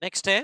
Next है,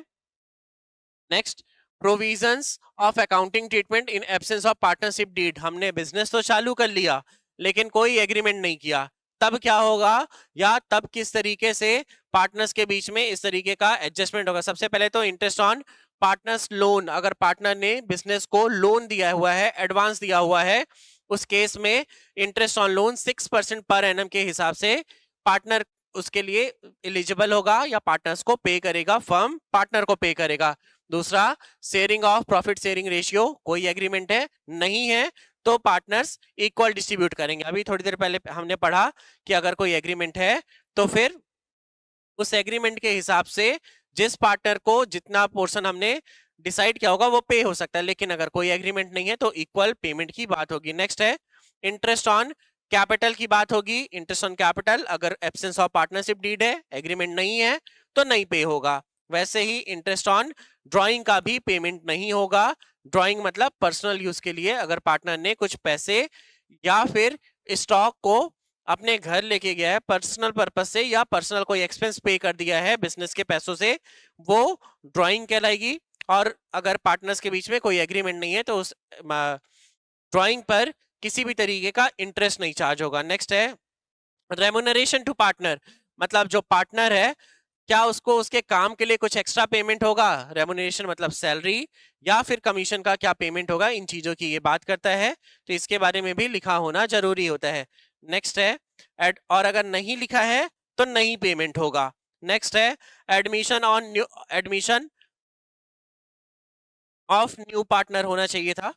next, provisions of accounting treatment in absence of partnership deed. हमने business तो चालू कर लिया लेकिन कोई एग्रीमेंट नहीं किया, तब क्या होगा, या तब किस तरीके से पार्टनर्स के बीच में इस तरीके का एडजस्टमेंट होगा। सबसे पहले तो इंटरेस्ट ऑन पार्टनर्स लोन, अगर पार्टनर ने बिजनेस को लोन दिया हुआ है, एडवांस दिया हुआ है, उस केस में interest on loan 6% per annum के हिसाब से पार्टनर उसके लिए एलिजिबल होगा, या पार्टनर्स को पे करेगा, फर्म पार्टनर को पे करेगा। दूसरा, sharing of profit sharing ratio, कोई एग्रीमेंट है नहीं है तो पार्टनर्स इक्वल डिस्ट्रीब्यूट करेंगे। अभी थोड़ी देर पहले हमने पढ़ा कि अगर कोई एग्रीमेंट है तो फिर उस एग्रीमेंट के हिसाब से जिस पार्टनर को जितना पोर्शन हमने डिसाइड किया होगा वो पे हो सकता है, लेकिन अगर कोई एग्रीमेंट नहीं है तो इक्वल पेमेंट की बात होगी। नेक्स्ट है, इंटरेस्ट ऑन कैपिटल की बात होगी। इंटरेस्ट ऑन कैपिटल अगर एब्सेंस ऑफ पार्टनरशिप डीड है, एग्रीमेंट नहीं है तो नहीं पे होगा। वैसे ही इंटरेस्ट ऑन ड्राइंग का भी पेमेंट नहीं होगा। ड्राइंग मतलब पर्सनल यूज के लिए, अगर पार्टनर ने कुछ पैसे या फिर स्टॉक को अपने घर लेके गया है पर्सनल पर्पस से, या पर्सनल कोई एक्सपेंस पे कर दिया है बिजनेस के पैसों से, वो ड्राइंग कहलाएगी। और अगर पार्टनर्स के बीच में कोई एग्रीमेंट नहीं है तो उस ड्राइंग पर किसी भी तरीके का इंटरेस्ट नहीं चार्ज होगा। नेक्स्ट है, रेमुनरेशन टू पार्टनर, मतलब जो पार्टनर है क्या उसको उसके काम के लिए कुछ एक्स्ट्रा पेमेंट होगा। रेमुनरेशन मतलब सैलरी या फिर कमीशन का क्या पेमेंट होगा, इन चीजों की ये बात करता है, तो इसके बारे में भी लिखा होना जरूरी होता है। नेक्स्ट है, और अगर नहीं लिखा है तो नहीं पेमेंट होगा। नेक्स्ट है, admission on new, admission of new partner होना चाहिए था।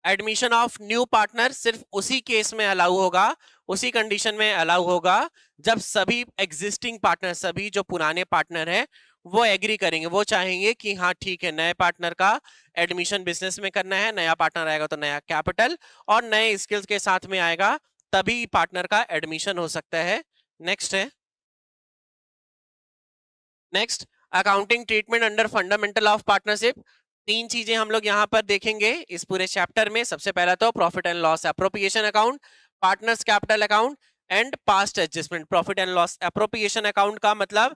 एडमिशन ऑफ न्यू पार्टनर सिर्फ उसी केस में अलाउ होगा, उसी कंडीशन में अलाउ होगा जब सभी एग्जिस्टिंग पार्टनर, सभी जो पुराने पार्टनर हैं वो एग्री करेंगे, वो चाहेंगे कि हाँ ठीक है नए पार्टनर का एडमिशन बिजनेस में करना है, नया पार्टनर आएगा तो नया कैपिटल और नए स्किल्स के साथ में आएगा, तभी पार्टनर का एडमिशन हो सकता है। नेक्स्ट है, next, accounting treatment under fundamental of partnership. तीन चीजें हम लोग यहां पर देखेंगे इस पूरे चैप्टर में। सबसे पहला तो profit and loss appropriation account, partners capital account and past adjustment. Profit and loss appropriation account का मतलब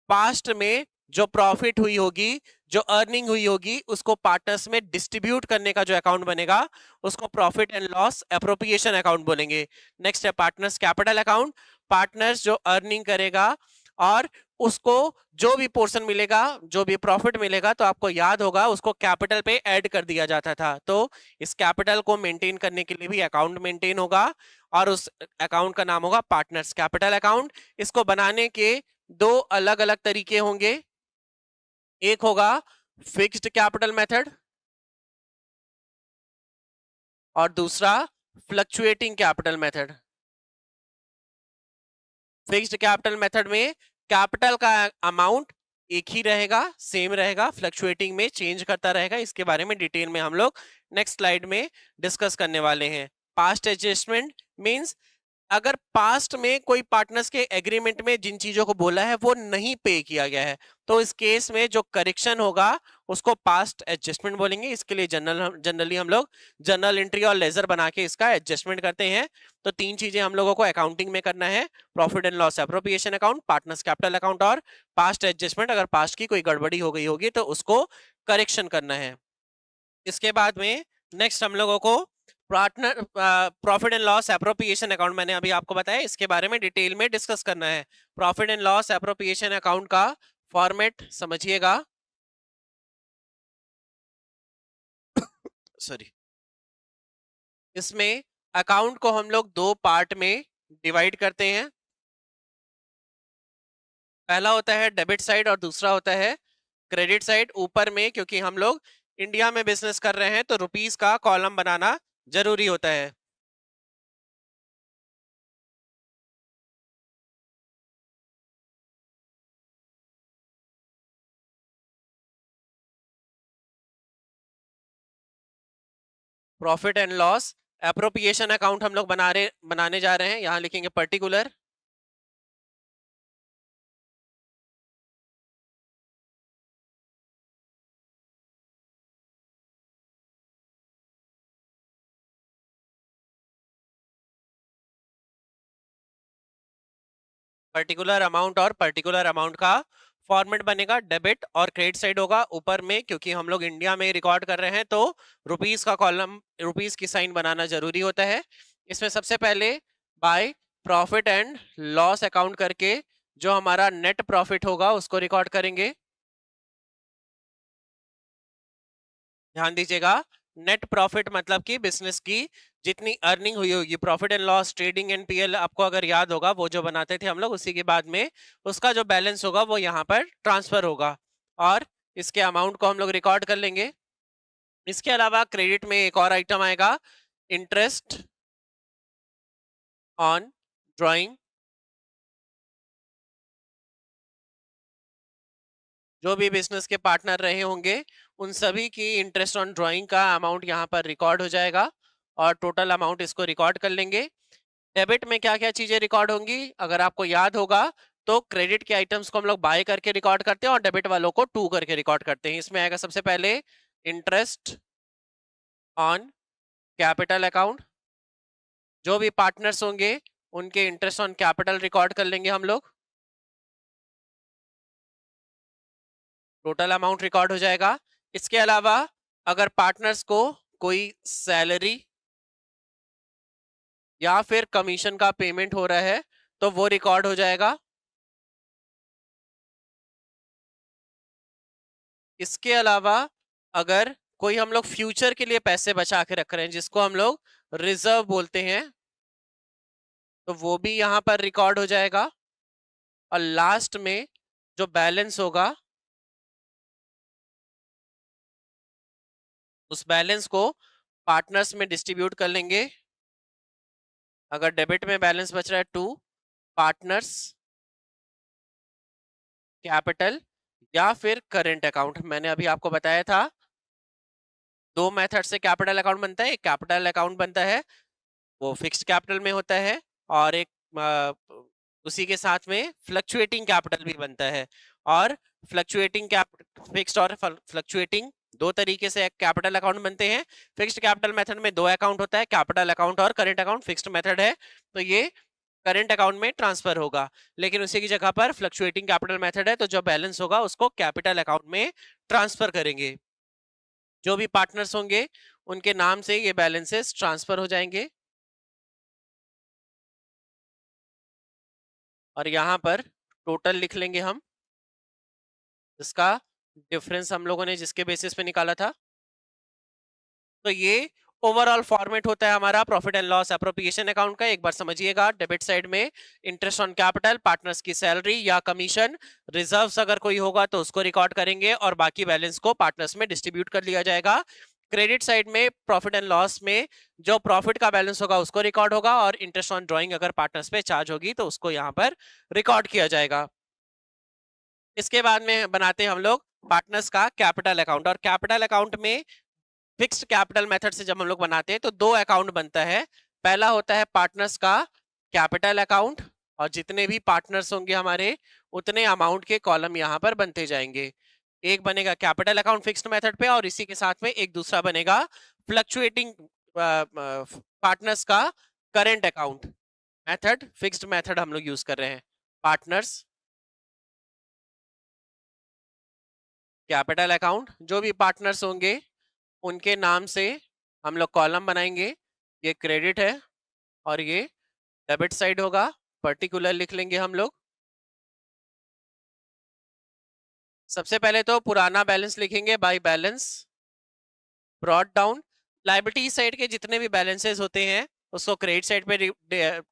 पास्ट में जो प्रॉफिट हुई होगी, जो अर्निंग हुई होगी, उसको पार्टनर्स में डिस्ट्रीब्यूट करने का जो अकाउंट बनेगा उसको profit and loss appropriation account बोलेंगे। नेक्स्ट है पार्टनर्स कैपिटल अकाउंट, पार्टनर्स जो अर्निंग करेगा और उसको जो भी पोर्शन मिलेगा, जो भी प्रॉफिट मिलेगा, तो आपको याद होगा उसको कैपिटल पे ऐड कर दिया जाता था, तो इस कैपिटल को मेंटेन करने के लिए भी अकाउंट मेंटेन होगा और उस अकाउंट का नाम होगा पार्टनर्स कैपिटल अकाउंट। इसको बनाने के दो अलग अलग तरीके होंगे, एक होगा फिक्स्ड कैपिटल मेथड और दूसरा fluctuating capital method. Fixed capital method में कैपिटल का अमाउंट एक ही रहेगा, सेम रहेगा, फ्लक्चुएटिंग में चेंज करता रहेगा। इसके बारे में डिटेल में हम लोग नेक्स्ट स्लाइड में डिस्कस करने वाले हैं। पास्ट एडजस्टमेंट मींस अगर पास्ट में कोई पार्टनर्स के एग्रीमेंट में जिन चीजों को बोला है वो नहीं पे किया गया है, तो इस केस में जो करेक्शन होगा उसको पास्ट एडजस्टमेंट बोलेंगे। इसके लिए जनरली हम लोग जर्नल एंट्री और लेजर बना के इसका एडजस्टमेंट करते हैं। तो तीन चीजें हम लोगों को अकाउंटिंग में करना है, profit and loss appropriation account, partners capital account और पास्ट एडजस्टमेंट। अगर पास्ट की कोई गड़बड़ी हो गई होगी तो उसको करेक्शन करना है। इसके बाद में नेक्स्ट हम लोगों को partner profit and loss appropriation account, मैंने अभी आपको बताया, इसके बारे में डिटेल में डिस्कस करना है। Profit and loss appropriation account का फॉर्मेट समझिएगा, सॉरी, इसमें अकाउंट को हम लोग दो पार्ट में डिवाइड करते हैं। पहला होता है डेबिट साइड और दूसरा होता है क्रेडिट साइड। ऊपर में क्योंकि हम लोग इंडिया में बिजनेस कर रहे हैं तो रुपीस का कॉलम बनाना जरूरी होता है। Profit and loss appropriation account हम लोग बनाने जा रहे हैं। यहां लिखेंगे पर्टिकुलर पर्टिकुलर अमाउंट और पर्टिकुलर अमाउंट का फॉर्मेट बनेगा, डेबिट और क्रेडिट साइड होगा ऊपर में, क्योंकि हम लोग इंडिया में रिकॉर्ड कर रहे हैं तो रुपीस का कॉलम, रुपीस की साइन बनाना जरूरी होता है। इसमें सबसे पहले by profit and loss account करके जो हमारा नेट प्रॉफिट होगा उसको रिकॉर्ड करेंगे। ध्यान दीजिएगा, नेट प्रॉफिट मतलब कि बिजनेस की जितनी अर्निंग हुई होगी, profit and loss, trading and PL आपको अगर याद होगा वो जो बनाते थे हम लोग, उसी के बाद में उसका जो बैलेंस होगा वो यहाँ पर ट्रांसफर होगा और इसके अमाउंट को हम लोग रिकॉर्ड कर लेंगे। इसके अलावा क्रेडिट में एक और आइटम आएगा, इंटरेस्ट ऑन ड्रॉइंग। जो भी बिजनेस के पार्टनर रहे होंगे उन सभी की इंटरेस्ट ऑन ड्रॉइंग का अमाउंट यहाँ पर रिकॉर्ड हो जाएगा और टोटल अमाउंट इसको रिकॉर्ड कर लेंगे। डेबिट में क्या क्या चीजें रिकॉर्ड होंगी, अगर आपको याद होगा तो क्रेडिट के आइटम्स को हम लोग बाय करके रिकॉर्ड करते हैं और डेबिट वालों को टू करके रिकॉर्ड करते हैं। इसमें आएगा सबसे पहले इंटरेस्ट ऑन कैपिटल अकाउंट। जो भी पार्टनर्स होंगे उनके इंटरेस्ट ऑन कैपिटल रिकॉर्ड कर लेंगे हम लोग, टोटल अमाउंट रिकॉर्ड हो जाएगा। इसके अलावा अगर पार्टनर्स को कोई सैलरी या फिर कमीशन का पेमेंट हो रहा है तो वो रिकॉर्ड हो जाएगा। इसके अलावा अगर कोई हम लोग फ्यूचर के लिए पैसे बचा के रख रहे हैं जिसको हम लोग रिजर्व बोलते हैं तो वो भी यहाँ पर रिकॉर्ड हो जाएगा। और लास्ट में जो बैलेंस होगा उस बैलेंस को पार्टनर्स में डिस्ट्रीब्यूट कर लेंगे। अगर डेबिट में बैलेंस बच रहा है टू पार्टनर्स कैपिटल या फिर करेंट अकाउंट, मैंने अभी आपको बताया था दो मेथड से कैपिटल अकाउंट बनता है। एक कैपिटल अकाउंट बनता है वो फिक्स्ड कैपिटल में होता है और एक उसी के साथ में फ्लक्चुएटिंग कैपिटल भी बनता है। और फ्लक्चुएटिंग फिक्स्ड और फ्लक्चुएटिंग दो तरीके से कैपिटल अकाउंट बनते हैं। फिक्स्ड कैपिटल मेथड में दो अकाउंट होता है, कैपिटल अकाउंट और करेंट अकाउंट। फिक्स्ड मेथड है तो ये करेंट अकाउंट में ट्रांसफर होगा, लेकिन उसी की जगह पर फ्लक्चुएटिंग कैपिटल मेथड है तो जो बैलेंस होगा उसको कैपिटल अकाउंट में ट्रांसफर करेंगे। जो भी पार्टनर्स होंगे उनके नाम से ये बैलेंसेस ट्रांसफर हो जाएंगे और यहाँ पर टोटल लिख लेंगे हम, इसका डिफरेंस हम लोगों ने जिसके बेसिस पे निकाला था। तो ये ओवरऑल फॉर्मेट होता है हमारा profit and loss appropriation account का। एक बार समझिएगा, डेबिट साइड में इंटरेस्ट ऑन कैपिटल, पार्टनर्स की सैलरी या कमीशन, रिजर्व्स अगर कोई होगा तो उसको रिकॉर्ड करेंगे और बाकी बैलेंस को पार्टनर्स में डिस्ट्रीब्यूट कर लिया जाएगा। क्रेडिट साइड में प्रॉफिट एंड लॉस में जो प्रॉफिट का बैलेंस होगा उसको रिकॉर्ड होगा और इंटरेस्ट ऑन ड्रॉइंग अगर पार्टनर्स पे चार्ज होगी तो उसको यहाँ पर रिकॉर्ड किया जाएगा। इसके बाद में बनाते हैं हम लोग पार्टनर्स का कैपिटल अकाउंट। और कैपिटल अकाउंट में फिक्स्ड कैपिटल मेथड से जब हम लोग बनाते हैं तो दो अकाउंट बनता है। पहला होता है पार्टनर्स का कैपिटल अकाउंट और जितने भी पार्टनर्स होंगे हमारे उतने अमाउंट के कॉलम यहाँ पर बनते जाएंगे। एक बनेगा कैपिटल अकाउंट फिक्स्ड मेथड पे और इसी के साथ में एक दूसरा बनेगा फ्लक्चुएटिंग पार्टनर्स का current account method. Fixed method हम लोग यूज कर रहे हैं, पार्टनर्स कैपिटल अकाउंट। जो भी पार्टनर्स होंगे उनके नाम से हम लोग कॉलम बनाएंगे। ये क्रेडिट है और ये डेबिट साइड होगा, पर्टिकुलर लिख लेंगे हम लोग। सबसे पहले तो पुराना बैलेंस लिखेंगे by balance brought down. Liability side के जितने भी बैलेंसेस होते हैं उसको क्रेडिट साइड पे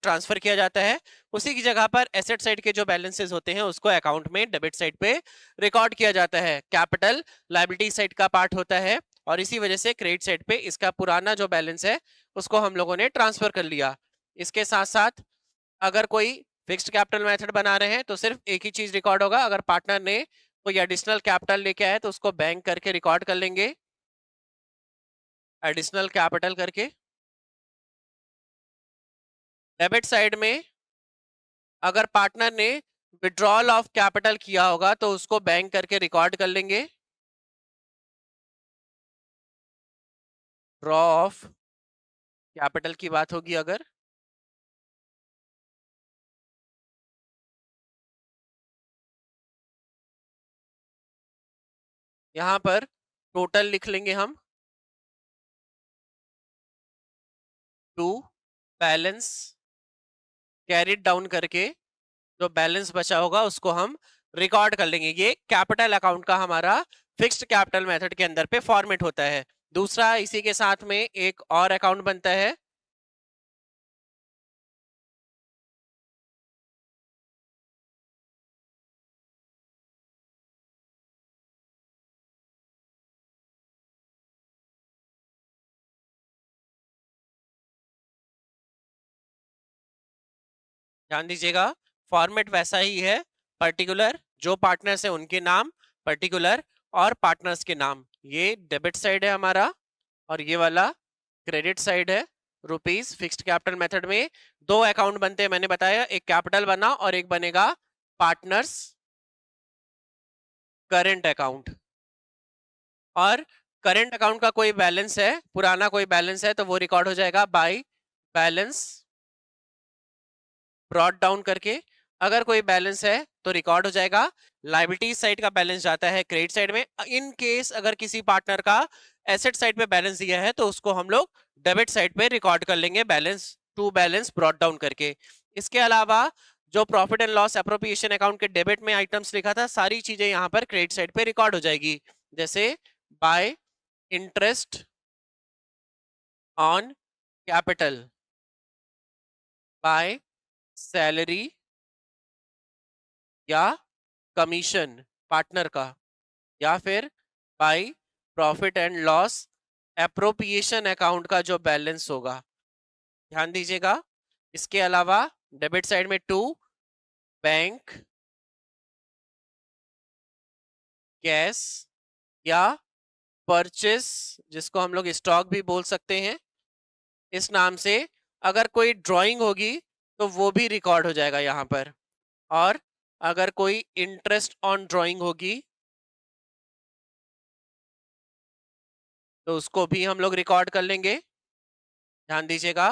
ट्रांसफर किया जाता है। उसी की जगह पर एसेट साइड के जो बैलेंसेस होते हैं उसको अकाउंट में डेबिट साइड पे रिकॉर्ड किया जाता है। कैपिटल लायबिलिटी साइड का पार्ट होता है और इसी वजह से क्रेडिट साइड पे इसका पुराना जो बैलेंस है उसको हम लोगों ने ट्रांसफर कर लिया। इसके साथ साथ अगर कोई फिक्स्ड कैपिटल मेथड बना रहे हैं तो सिर्फ एक ही चीज रिकॉर्ड होगा। अगर पार्टनर ने कोई एडिशनल कैपिटल लेके आए तो उसको बैंक करके रिकॉर्ड कर लेंगे, एडिशनल कैपिटल करके। डेबिट साइड में अगर पार्टनर ने विड्रॉल ऑफ कैपिटल किया होगा तो उसको बैंक करके रिकॉर्ड कर लेंगे, ड्रॉ ऑफ कैपिटल की बात होगी अगर। यहाँ पर टोटल लिख लेंगे हम, टू बैलेंस कैरिड डाउन करके जो बैलेंस बचा होगा उसको हम रिकॉर्ड कर लेंगे। ये कैपिटल अकाउंट का हमारा फिक्स्ड कैपिटल मेथड के अंदर पे फॉर्मेट होता है। दूसरा, इसी के साथ में एक और अकाउंट बनता है, ध्यान दीजिएगा फॉर्मेट वैसा ही है, पर्टिकुलर जो पार्टनर्स है उनके नाम, पर्टिकुलर और पार्टनर्स के नाम। ये डेबिट साइड है हमारा और ये वाला क्रेडिट साइड है। रुपीस फिक्स्ड कैपिटल मेथड में दो अकाउंट बनते हैं, मैंने बताया, एक कैपिटल बना और एक बनेगा पार्टनर्स करंट अकाउंट। और करंट अकाउंट का कोई बैलेंस है, पुराना कोई बैलेंस है, तो वो रिकॉर्ड हो जाएगा बाय बैलेंस ब्रॉट डाउन करके। अगर कोई बैलेंस है तो रिकॉर्ड हो जाएगा, लायबिलिटी साइड का बैलेंस जाता है क्रेडिट साइड में। इन केस अगर किसी पार्टनर का एसेट साइड पे बैलेंस दिया है तो उसको हम लोग डेबिट साइड पे रिकॉर्ड कर लेंगे, balance to balance brought down करके। इसके अलावा जो profit and loss appropriation account के डेबिट में आइटम्स लिखा था, सारी चीजें यहाँ पर क्रेडिट साइड पे रिकॉर्ड हो जाएगी, जैसे bye interest on capital, by salary या कमीशन पार्टनर का, या फिर by profit and loss appropriation account का जो बैलेंस होगा। ध्यान दीजिएगा, इसके अलावा डेबिट साइड में टू बैंक कैश या परचेस, जिसको हम लोग स्टॉक भी बोल सकते हैं इस नाम से, अगर कोई ड्राइंग होगी तो वो भी रिकॉर्ड हो जाएगा यहाँ पर। और अगर कोई इंटरेस्ट ऑन ड्राइंग होगी तो उसको भी हम लोग रिकॉर्ड कर लेंगे। ध्यान दीजिएगा,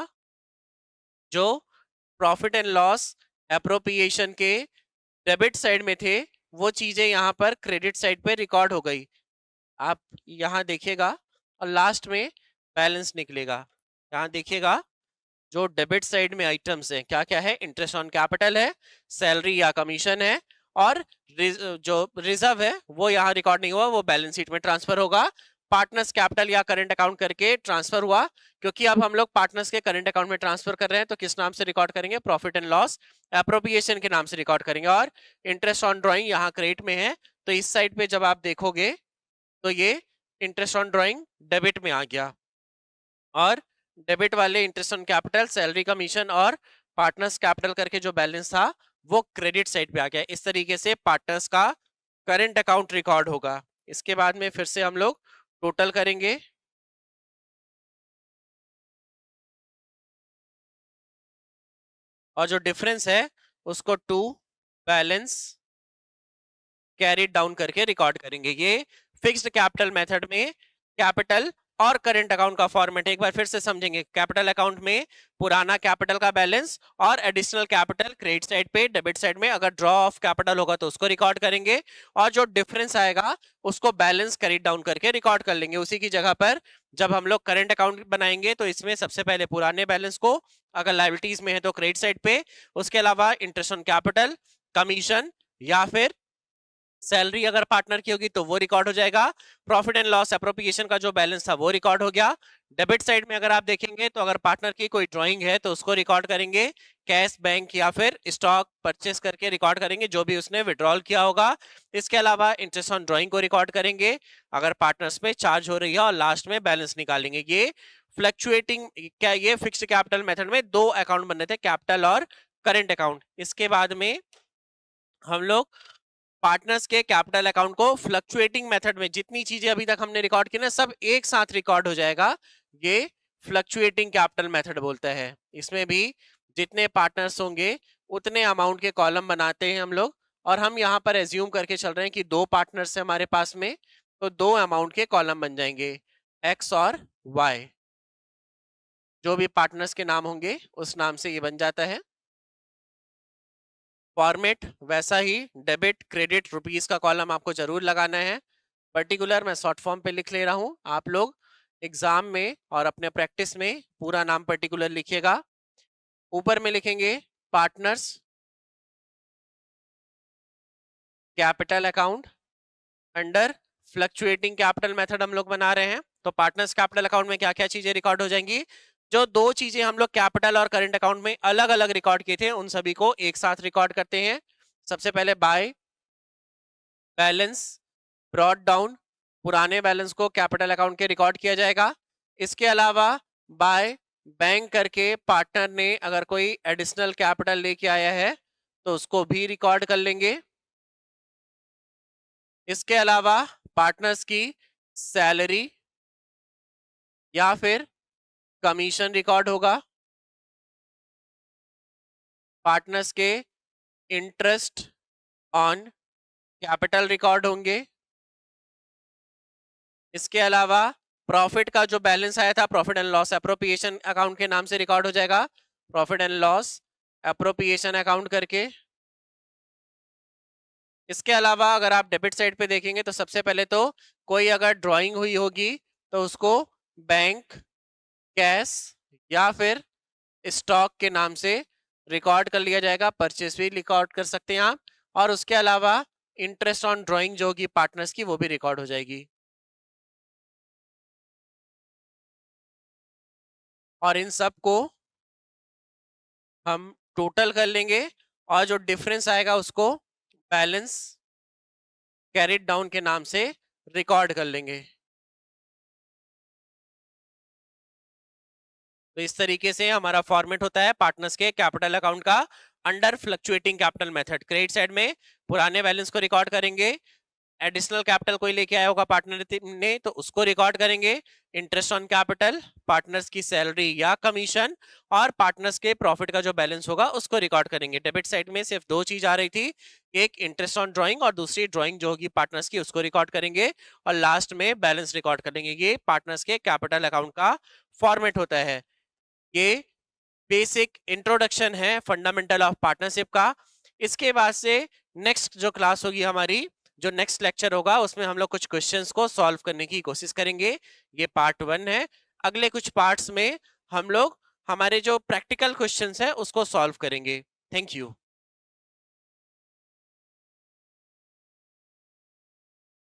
जो प्रॉफिट एंड लॉस एप्रोप्रिएशन के डेबिट साइड में थे वो चीजें यहाँ पर क्रेडिट साइड पे रिकॉर्ड हो गई। आप यहाँ देखिएगा और लास्ट में बैलेंस निकलेगा। यहाँ देखिएगा, जो डेबिट साइड में आइटम्स हैं क्या क्या है, इंटरेस्ट ऑन कैपिटल है, सैलरी या कमीशन है, और जो रिजर्व है वो यहाँ रिकॉर्ड नहीं हुआ, वो बैलेंस शीट में ट्रांसफर होगा। पार्टनर्स कैपिटल या करंट अकाउंट करके ट्रांसफर हुआ, क्योंकि अब हम लोग पार्टनर्स के करंट अकाउंट में ट्रांसफर कर रहे हैं, तो किस नाम से रिकॉर्ड करेंगे, प्रॉफिट एंड लॉस एप्रोप्रिएशन के नाम से रिकॉर्ड करेंगे। और इंटरेस्ट ऑन ड्रॉइंग यहाँ क्रेडिट में है, तो इस साइड पे जब आप देखोगे तो ये इंटरेस्ट ऑन ड्रॉइंग डेबिट में आ गया, और डेबिट वाले interest on capital, salary, commission और पार्टनर्स कैपिटल करके जो बैलेंस था वो क्रेडिट साइड पे आ गया। इस तरीके से पार्टनर्स का करंट अकाउंट रिकॉर्ड होगा। इसके बाद में फिर से हम लोग टोटल करेंगे, और जो डिफरेंस है उसको टू बैलेंस कैरी डाउन करके रिकॉर्ड करेंगे। ये फिक्स्ड कैपिटल मेथड में कैपिटल और करंट अकाउंट का फॉर्मेट एक बार फिर से समझेंगे। कैपिटल अकाउंट में पुराना कैपिटल का बैलेंस और एडिशनल कैपिटल क्रेडिट साइड पे, डेबिट साइड में अगर ड्रॉ ऑफ कैपिटल होगा तो उसको रिकॉर्ड करेंगे, और जो डिफरेंस आएगा उसको बैलेंस कैरी डाउन करके रिकॉर्ड कर लेंगे। उसी की जगह पर जब हम लोग करंट अकाउंट बनाएंगे तो इसमें सबसे पहले पुराने बैलेंस को, अगर लायबिलिटीज में है तो क्रेडिट साइड पे, उसके अलावा इंटरेस्ट ऑन कैपिटल, कमीशन या फिर सैलरी अगर पार्टनर की होगी तो वो रिकॉर्ड हो जाएगा। प्रॉफिट एंड लॉस एप्रोप्रिएशन का जो बैलेंस था वो रिकॉर्ड हो गया। डेबिट साइड में अगर आप देखेंगे तो अगर पार्टनर की कोई ड्राइंग है तो उसको रिकॉर्ड करेंगे, कैश, बैंक या फिर स्टॉक परचेस करके रिकॉर्ड करेंगे जो भी उसने विड्रॉल किया होगा। इसके अलावा इंटरेस्ट ऑन ड्राइंग को रिकॉर्ड करेंगे अगर पार्टनर्स में चार्ज हो रही है, और लास्ट में बैलेंस निकालेंगे। ये फ्लक्चुएटिंग, क्या ये फिक्स्ड कैपिटल मेथड में दो अकाउंट बनने थे, कैपिटल और करंट अकाउंट। इसके बाद में हम लोग पार्टनर्स के कैपिटल अकाउंट को फ्लक्चुएटिंग मेथड में, जितनी चीजें अभी तक हमने रिकॉर्ड की ना सब एक साथ रिकॉर्ड हो जाएगा, ये फ्लक्चुएटिंग कैपिटल मेथड बोलता है। इसमें भी जितने पार्टनर्स होंगे उतने अमाउंट के कॉलम बनाते हैं हम लोग, और हम यहाँ पर एज्यूम करके चल रहे हैं कि दो पार्टनर्स है हमारे पास में, तो दो अमाउंट के कॉलम बन जाएंगे, एक्स और वाई। जो भी पार्टनर्स के नाम होंगे उस नाम से ये बन जाता है। फॉर्मेट वैसा ही, डेबिट, क्रेडिट, रुपीस का कॉलम आपको जरूर लगाना है। पर्टिकुलर मैं शॉर्ट फॉर्म पे लिख ले रहा हूं, आप लोग एग्जाम में और अपने प्रैक्टिस में पूरा नाम पर्टिकुलर लिखिएगा। ऊपर में लिखेंगे partners capital account under fluctuating capital method हम लोग बना रहे हैं। तो पार्टनर्स कैपिटल अकाउंट में क्या क्या चीजें रिकॉर्ड हो जाएंगी? जो दो चीजें हम लोग कैपिटल और करंट अकाउंट में अलग अलग रिकॉर्ड किए थे उन सभी को एक साथ रिकॉर्ड करते हैं। सबसे पहले बाय बैलेंस ब्रॉट डाउन, पुराने बैलेंस को कैपिटल अकाउंट के रिकॉर्ड किया जाएगा। इसके अलावा बाय बैंक करके पार्टनर ने अगर कोई एडिशनल कैपिटल लेके आया है तो उसको भी रिकॉर्ड कर लेंगे। इसके अलावा पार्टनर्स की सैलरी या फिर कमीशन रिकॉर्ड होगा। पार्टनर्स के इंटरेस्ट ऑन कैपिटल रिकॉर्ड होंगे। इसके अलावा प्रॉफिट का जो बैलेंस आया था profit and loss appropriation account के नाम से रिकॉर्ड हो जाएगा, profit and loss appropriation account करके। इसके अलावा अगर आप डेबिट साइड पे देखेंगे तो सबसे पहले तो कोई अगर ड्राइंग हुई होगी तो उसको बैंक कैश या फिर स्टॉक के नाम से रिकॉर्ड कर लिया जाएगा, परचेस भी रिकॉर्ड कर सकते हैं आप। और उसके अलावा इंटरेस्ट ऑन ड्राइंग जो होगी पार्टनर्स की वो भी रिकॉर्ड हो जाएगी। और इन सब को हम टोटल कर लेंगे और जो डिफरेंस आएगा उसको बैलेंस कैरिड डाउन के नाम से रिकॉर्ड कर लेंगे। तो इस तरीके से हमारा फॉर्मेट होता है पार्टनर्स के कैपिटल अकाउंट का under fluctuating capital method. Credit side में पुराने बैलेंस को रिकॉर्ड करेंगे, एडिशनल कैपिटल कोई लेके आया होगा पार्टनर ने तो उसको रिकॉर्ड करेंगे, इंटरेस्ट ऑन कैपिटल, पार्टनर्स की सैलरी या कमीशन और पार्टनर्स के प्रॉफिट का जो बैलेंस होगा उसको रिकॉर्ड करेंगे। डेबिट साइड में सिर्फ दो चीज आ रही थी, एक इंटरेस्ट ऑन ड्राइंग और दूसरी ड्राइंग जो होगी पार्टनर्स की उसको रिकॉर्ड करेंगे और लास्ट में बैलेंस रिकॉर्ड करेंगे। ये पार्टनर्स के कैपिटल अकाउंट का फॉर्मेट होता है। ये बेसिक इंट्रोडक्शन है फंडामेंटल ऑफ पार्टनरशिप का। इसके बाद से नेक्स्ट जो क्लास होगी हमारी, जो नेक्स्ट लेक्चर होगा उसमें हम लोग कुछ क्वेश्चंस को सॉल्व करने की कोशिश करेंगे। ये पार्ट 1 है। अगले कुछ पार्ट्स में हम लोग हमारे जो प्रैक्टिकल क्वेश्चंस है उसको सॉल्व करेंगे। Thank you.